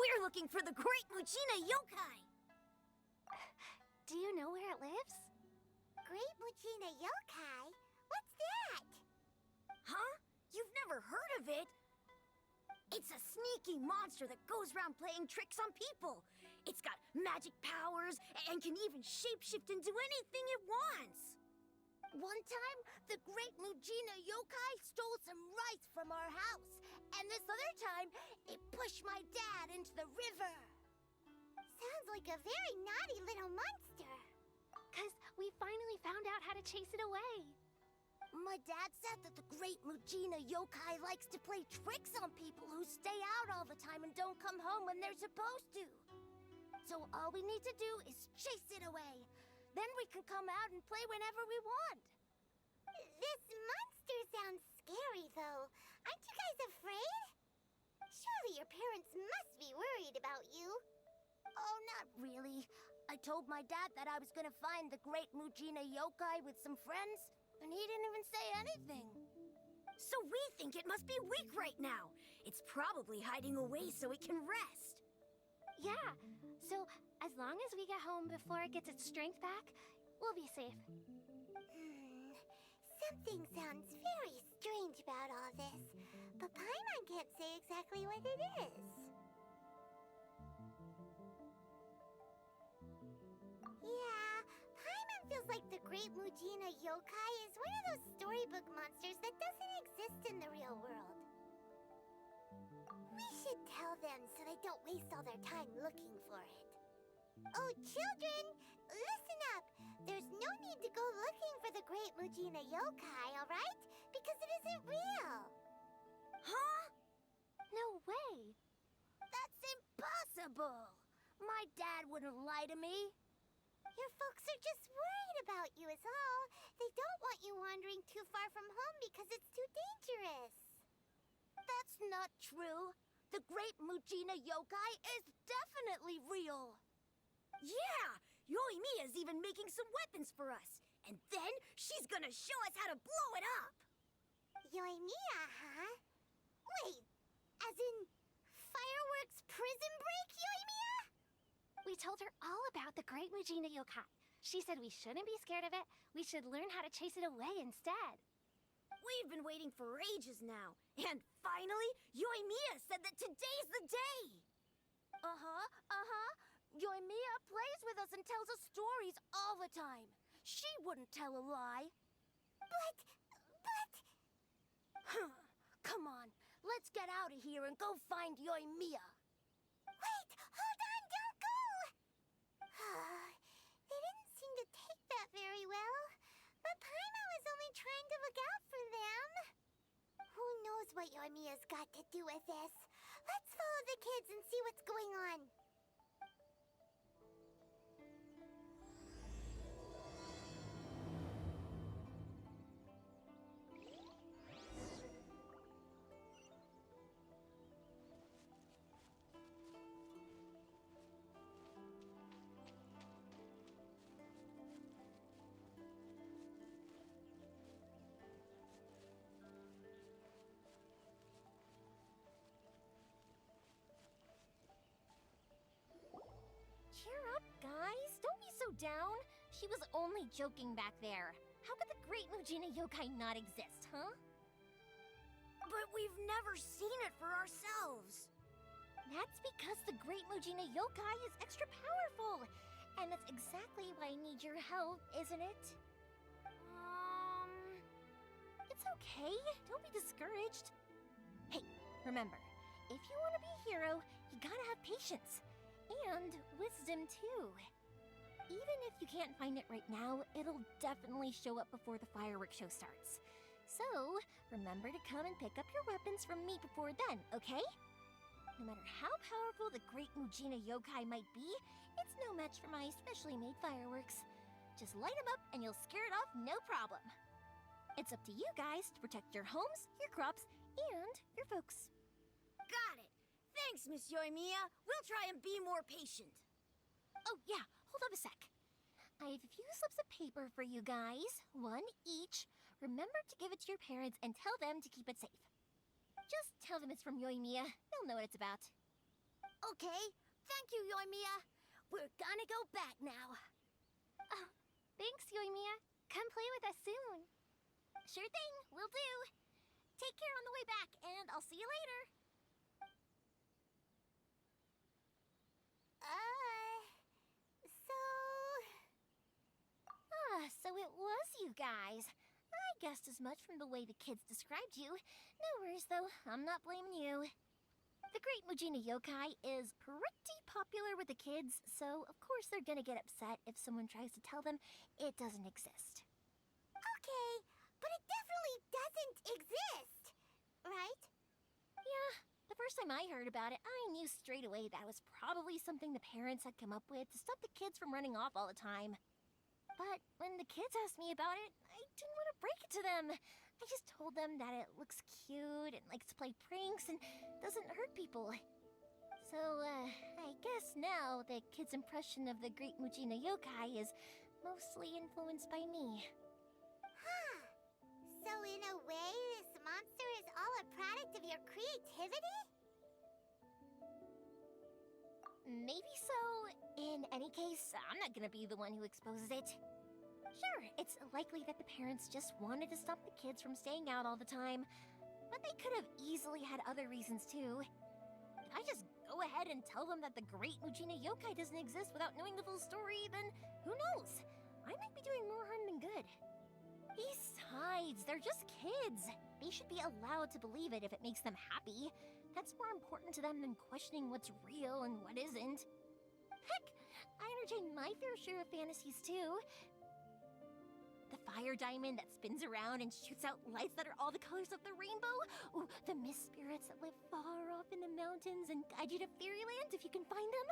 We're looking for the Great Mujina Yokai! Do you know where it lives? Great Mujina Yokai? What's that? Huh? You've never heard of it? It's a sneaky monster that goes around playing tricks on people. It's got magic powers and can even shapeshift into anything it wants. One time, the Great Mujina Yokai stole some rice from our house. And this other time, it pushed my dad into the river. Sounds like a very naughty little monster. 'Cause we finally found out how to chase it away. My dad said that the Great Mujina Yokai likes to play tricks on people who stay out all the time and don't come home when they're supposed to. So all we need to do is chase it away. Then we can come out and play whenever we want. This monster sounds scary, though. Aren't you guys afraid? Surely your parents must be worried about you. Oh, not really. I told my dad that I was gonna find the Great Mujina Yokai with some friends, and he didn't even say anything. So we think it must be weak right now. It's probably hiding away so it can rest. Yeah, so as long as we get home before it gets its strength back, we'll be safe. Something sounds very strange about all this, but Paimon can't say exactly what it is. Yeah, Paimon feels like the Great Mujina Yokai is one of those storybook monsters that doesn't exist in the real world. We should tell them so they don't waste all their time looking for it. Oh, children, listen up. There's no need to go looking for the Great Mujina Yokai, all right? Because it isn't real. Huh? No way! That's impossible. My dad wouldn't lie to me. Your folks are just worried about you is all. They don't want you wandering too far from home because it's too dangerous. That's not true. The Great Mujina Yokai is definitely real. Yeah! Yoimiya's even making some weapons for us. And then she's gonna show us how to blow it up! Yoimiya, huh? Wait, as in fireworks prison break, Yoimiya? We told her all about the Great Mujina Yokai. She said we shouldn't be scared of it. We should learn how to chase it away instead. We've been waiting for ages now. And finally, Yoimiya said that today's the day! Yoimiya plays with us and tells us stories all the time. She wouldn't tell a lie. But... Come on, let's get out of here and go find Yoimiya. Wait, hold on, don't go! They didn't seem to take that very well. But Paimon was only trying to look out for them. Who knows what Yoimiya's got to do with this? Let's follow the kids and see what's going on. Cheer up, guys. Don't be so down. She was only joking back there. How could the Great Mujina Yokai not exist, huh? But we've never seen it for ourselves. That's because the Great Mujina Yokai is extra powerful. And that's exactly why I need your help, isn't it? It's okay. Don't be discouraged. Hey, remember, if you want to be a hero, you gotta have patience. And wisdom, too. Even if you can't find it right now, it'll definitely show up before the fireworks show starts. So, remember to come and pick up your weapons from me before then, okay? No matter how powerful the Great Mujina Yokai might be, it's no match for my specially made fireworks. Just light them up and you'll scare it off no problem. It's up to you guys to protect your homes, your crops, and your folks. Got it. Thanks, Miss Yoimiya. We'll try and be more patient. Oh, yeah, hold up a sec. I have a few slips of paper for you guys, one each. Remember to give it to your parents and tell them to keep it safe. Just tell them it's from Yoimiya. They'll know what it's about. Okay, thank you, Yoimiya. We're gonna go back now. Oh, thanks, Yoimiya. Come play with us soon. Sure thing, will do. Take care on the way back, and I'll see you later. So it was you guys. I guessed as much from the way the kids described you. No worries, though. I'm not blaming you. The Great Mujina Yokai is pretty popular with the kids, so of course they're gonna get upset if someone tries to tell them it doesn't exist. Okay, but it definitely doesn't exist, right? Yeah, the first time I heard about it, I knew straight away that was probably something the parents had come up with to stop the kids from running off all the time. But when the kids asked me about it, I didn't want to break it to them. I just told them that it looks cute and likes to play pranks and doesn't hurt people. So, I guess now the kids' impression of the Great Mujina Yokai is mostly influenced by me. Huh. So in a way, this monster is all a product of your creativity? Maybe so. In any case, I'm not gonna be the one who exposes it. Sure, it's likely that the parents just wanted to stop the kids from staying out all the time, but they could have easily had other reasons too. If I just go ahead and tell them that the Great Mujina Yokai doesn't exist without knowing the full story, then who knows? I might be doing more harm than good. Besides, they're just kids. They should be allowed to believe it if it makes them happy. That's more important to them than questioning what's real and what isn't. Heck, I entertain my fair share of fantasies too. The fire diamond that spins around and shoots out lights that are all the colors of the rainbow. Ooh, the mist spirits that live far off in the mountains and guide you to fairyland if you can find them.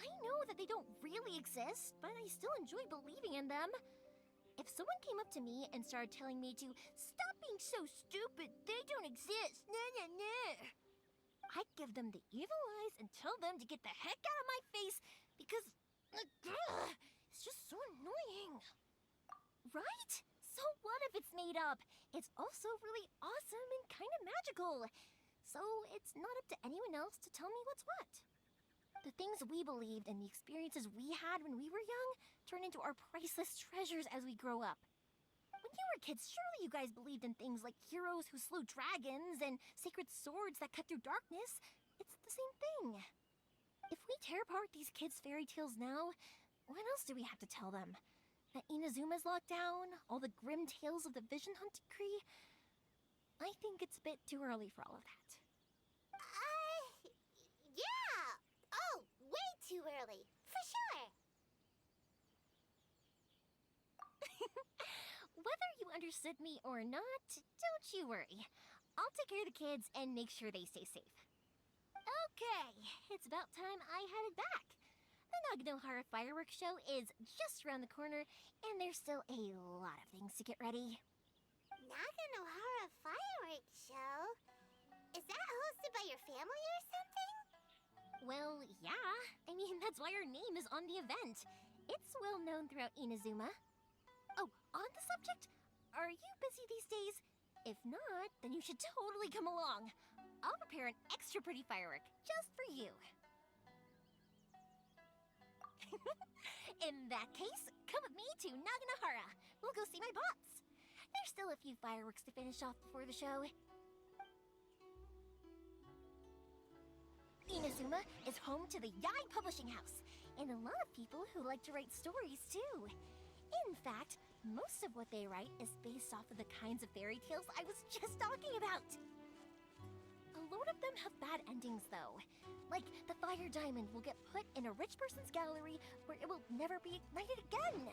I know that they don't really exist, but I still enjoy believing in them. If someone came up to me and started telling me to stop being so stupid, they don't exist, nah nah nah, I'd give them the evil eyes and tell them to get the heck out of my face because it's just so annoying. Right? So what if it's made up? It's also really awesome and kind of magical. So it's not up to anyone else to tell me what's what. The things we believed and the experiences we had when we were young turn into our priceless treasures as we grow up. When you were kids, surely you guys believed in things like heroes who slew dragons and sacred swords that cut through darkness. It's the same thing. If we tear apart these kids' fairy tales now, what else do we have to tell them? That Inazuma's locked down? All the grim tales of the Vision Hunt Decree? I think it's a bit too early for all of that. Yeah! Oh, way too early, for sure! Whether you understood me or not, don't you worry. I'll take care of the kids and make sure they stay safe. Okay, it's about time I headed back. The Naganohara fireworks show is just around the corner, and there's still a lot of things to get ready. Naganohara fireworks show? Is that hosted by your family or something? Well, yeah. I mean, that's why our name is on the event. It's well known throughout Inazuma. Oh, on the subject, are you busy these days? If not, then you should totally come along. I'll prepare an extra pretty firework just for you. In that case, come with me to Naganohara. We'll go see my bots. There's still a few fireworks to finish off before the show. Inazuma is home to the Yai Publishing House, and a lot of people who like to write stories too. In fact, most of what they write is based off of the kinds of fairy tales I was just talking about. A lot of them have bad endings though. Like, the fire diamond will get put in a rich person's gallery where it will never be ignited again.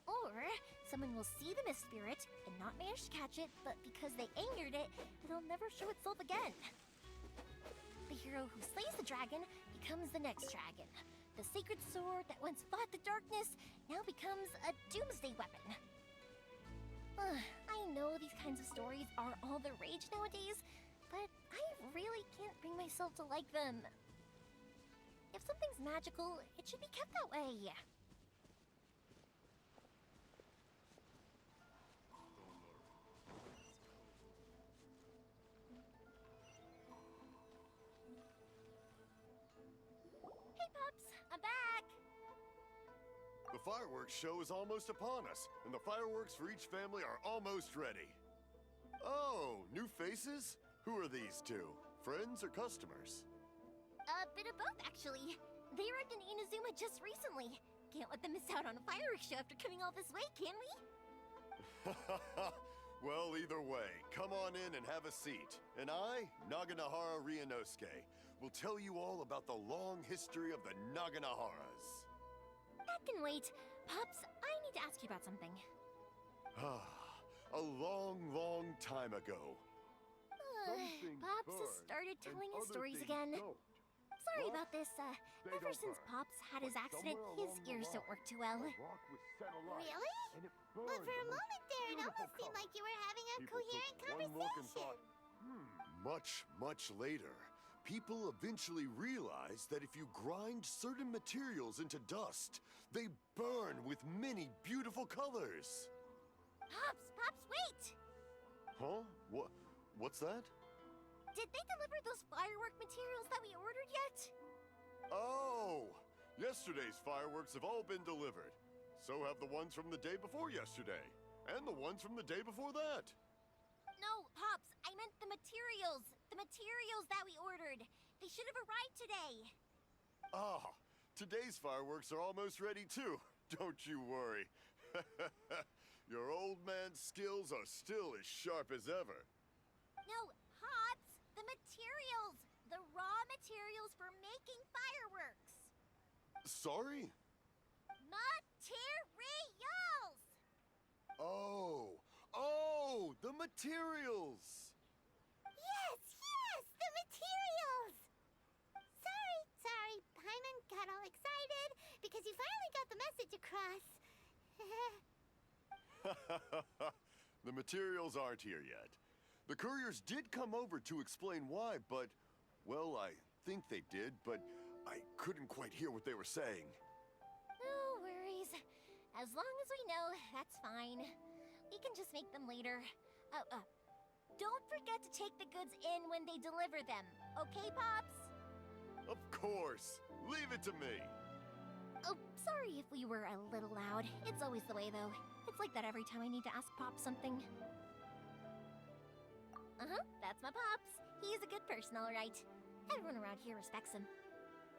Or, someone will see the mist spirit and not manage to catch it, but because they angered it, it'll never show itself again. The hero who slays the dragon becomes the next dragon. The sacred sword that once fought the darkness now becomes a doomsday weapon. I know these kinds of stories are all the rage nowadays, but I really can't bring myself to like them. If something's magical, it should be kept that way. The fireworks show is almost upon us, and the fireworks for each family are almost ready. Oh, new faces? Who are these two? Friends or customers? A bit of both, actually. They arrived in Inazuma just recently. Can't let them miss out on a fireworks show after coming all this way, can we? Well, either way, come on in and have a seat. And I, Naganahara Ryunosuke, will tell you all about the long history of the Naganaharas. That can wait. Pops, I need to ask you about something. A long, long time ago. Pops has started telling his stories again. Sorry about this. Ever since Pops had his accident, his ears don't work too well. Really? But for a moment there, it almost seemed like you were having a coherent conversation. Much, much later, people eventually realized that if you grind certain materials into dust, they burn with many beautiful colors. Pops, wait! Huh? What's that? Did they deliver those firework materials that we ordered yet? Oh! Yesterday's fireworks have all been delivered. So have the ones from the day before yesterday. And the ones from the day before that. No, Pops, I meant the materials. The materials that we ordered. They should have arrived today. Ah, today's fireworks are almost ready too. Don't you worry. Your old man's skills are still as sharp as ever. No, Pops, the materials. The raw materials for making fireworks. Sorry? Materials! Oh, the materials! Yes, the materials! Sorry, Paimon got all excited because you finally got the message across. The materials aren't here yet. The couriers did come over to explain why, but, well, I think they did, but I couldn't quite hear what they were saying. No worries. As long as we know, that's fine. We can just make them later. Don't forget to take the goods in when they deliver them. Okay, Pops? Of course. Leave it to me. Oh, sorry if we were a little loud. It's always the way, though. It's like that every time I need to ask Pops something. That's my Pops. He's a good person, all right. Everyone around here respects him.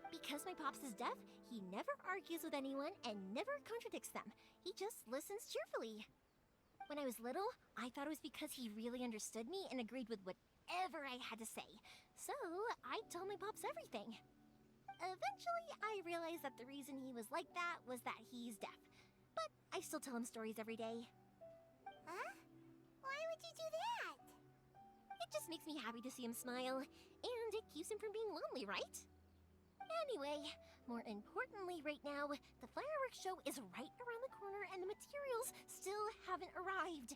Because my Pops is deaf, he never argues with anyone and never contradicts them. He just listens cheerfully. When I was little, I thought it was because he really understood me and agreed with whatever I had to say. So, I told my Pops everything. Eventually, I realized that the reason he was like that was that he's deaf. But I still tell him stories every day. Huh? Why would you do that? It just makes me happy to see him smile, and it keeps him from being lonely, right? Anyway, more importantly right now, the fireworks show is right around the corner and the materials still haven't arrived.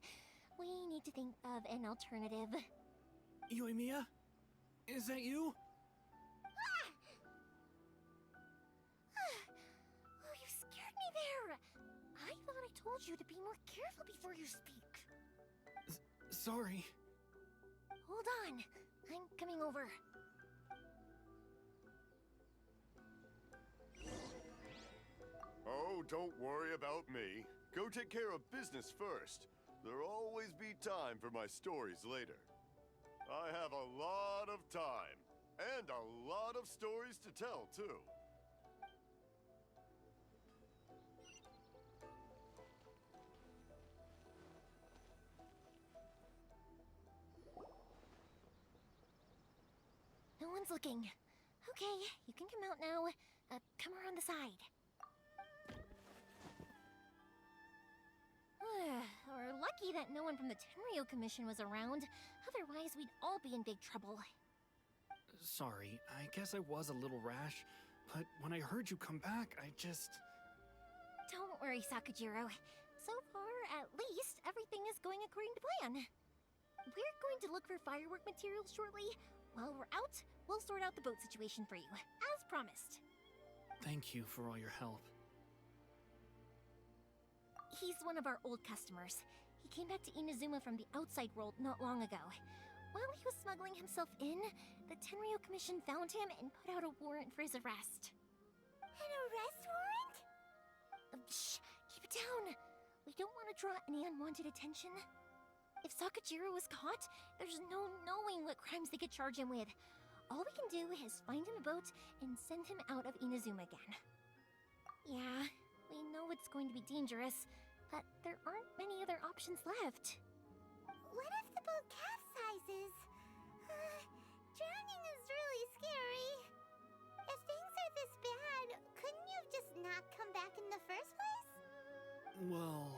We need to think of an alternative. Yoimiya? Is that you? Oh, you scared me there! I thought I told you to be more careful before you speak. Sorry. Hold on, I'm coming over. Oh, don't worry about me. Go take care of business first. There'll always be time for my stories later. I have a lot of time, and a lot of stories to tell, too. No one's looking. Okay, you can come out now. Come around the side. We're lucky that no one from the Tenryo Commission was around. Otherwise, we'd all be in big trouble. Sorry, I guess I was a little rash, but when I heard you come back, I just... Don't worry, Sakujiro. So far, at least, everything is going according to plan. We're going to look for firework materials shortly. While we're out, we'll sort out the boat situation for you, as promised. Thank you for all your help. He's one of our old customers. He came back to Inazuma from the outside world not long ago. While he was smuggling himself in, the Tenryo Commission found him and put out a warrant for his arrest. An arrest warrant? Shh! Keep it down! We don't want to draw any unwanted attention. If Sakajiro was caught, there's no knowing what crimes they could charge him with. All we can do is find him a boat and send him out of Inazuma again. Yeah, we know it's going to be dangerous, but there aren't many other options left. What if the boat capsizes? Drowning is really scary. If things are this bad, couldn't you have just not come back in the first place? Well,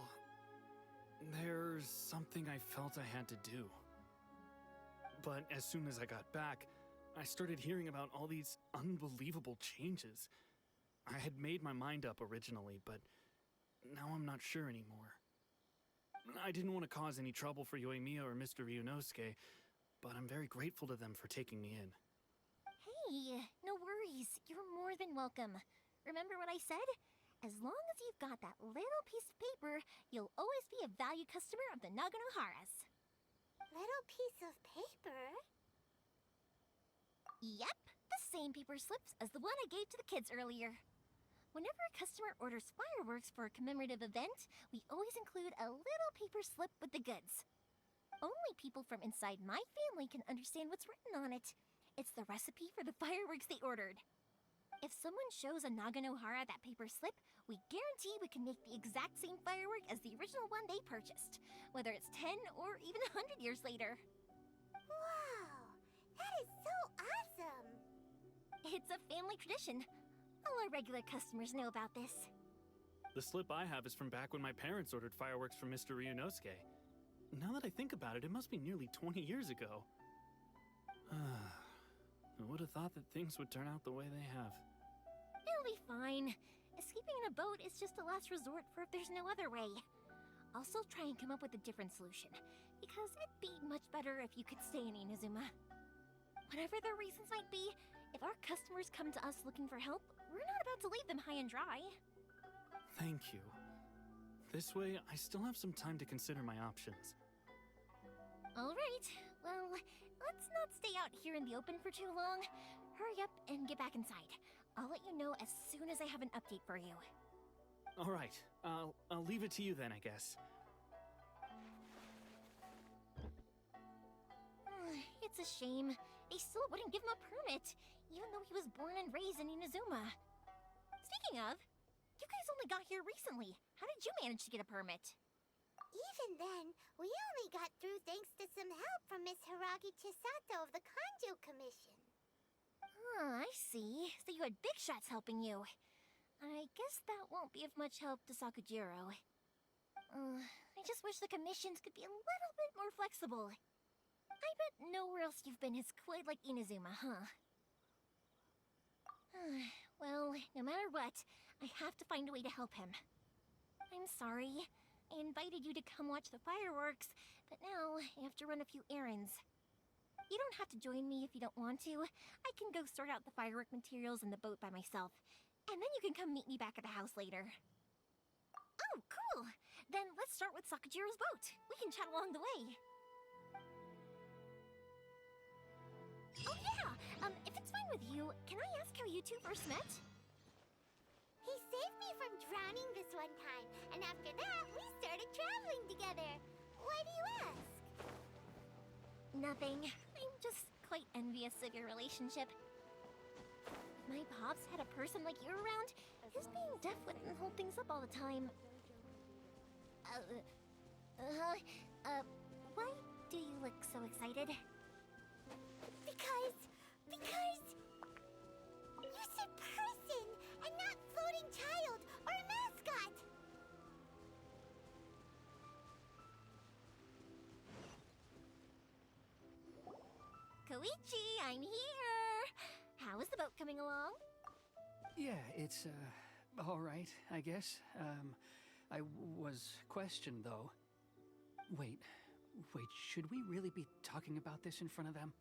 there's something I felt I had to do. But as soon as I got back, I started hearing about all these unbelievable changes. I had made my mind up originally, but now I'm not sure anymore. I didn't want to cause any trouble for Yoimiya or Mr. Ryunosuke, but I'm very grateful to them for taking me in. Hey, no worries. You're more than welcome. Remember what I said? As long as you've got that little piece of paper, you'll always be a valued customer of the Naganoharas. Little piece of paper? Yep, the same paper slips as the one I gave to the kids earlier. Whenever a customer orders fireworks for a commemorative event, we always include a little paper slip with the goods. Only people from inside my family can understand what's written on it. It's the recipe for the fireworks they ordered. If someone shows a Naganohara that paper slip, we guarantee we can make the exact same firework as the original one they purchased, whether it's 10 or even 100 years later. Wow, that is so awesome! It's a family tradition. All our regular customers know about this. The slip I have is from back when my parents ordered fireworks from Mr. Ryunosuke. Now that I think about it, it must be nearly 20 years ago. I would have thought that things would turn out the way they have. It'll be fine. Escaping in a boat is just a last resort for if there's no other way. I'll still try and come up with a different solution, because it'd be much better if you could stay in Inazuma. Whatever their reasons might be, if our customers come to us looking for help, we're not about to leave them high and dry. Thank you. This way, I still have some time to consider my options. All right, well, let's not stay out here in the open for too long. Hurry up and get back inside. I'll let you know as soon as I have an update for you. All right, I'll leave it to you then, I guess. It's a shame. They still wouldn't give him a permit, even though he was born and raised in Inazuma. Speaking of, you guys only got here recently. How did you manage to get a permit? Even then, we only got through thanks to some help from Miss Hiragi Chisato of the Kanjo Commission. I see. So you had big shots helping you. I guess that won't be of much help to Sakujiro. I just wish the commissions could be a little bit more flexible. I bet nowhere else you've been is quite like Inazuma, huh? Well, no matter what, I have to find a way to help him. I'm sorry. I invited you to come watch the fireworks, but now I have to run a few errands. You don't have to join me if you don't want to. I can go sort out the firework materials in the boat by myself, and then you can come meet me back at the house later. Oh, cool! Then let's start with Sakujiro's boat. We can chat along the way. Oh yeah! If it's fine with you, can I ask how you two first met? He saved me from drowning this one time, and after that, we started traveling together. Why do you ask? Nothing. I'm just quite envious of your relationship. If my pops had a person like you around, his being deaf wouldn't hold things up all the time. Why do you look so excited? Because you said person and not floating child or mascot. Koichi, I'm here! How is the boat coming along? Yeah, it's, all right, I guess. I was questioned, though. Wait, should we really be talking about this in front of them?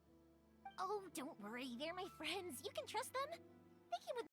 Oh, don't worry, they're my friends. You can trust them. They came with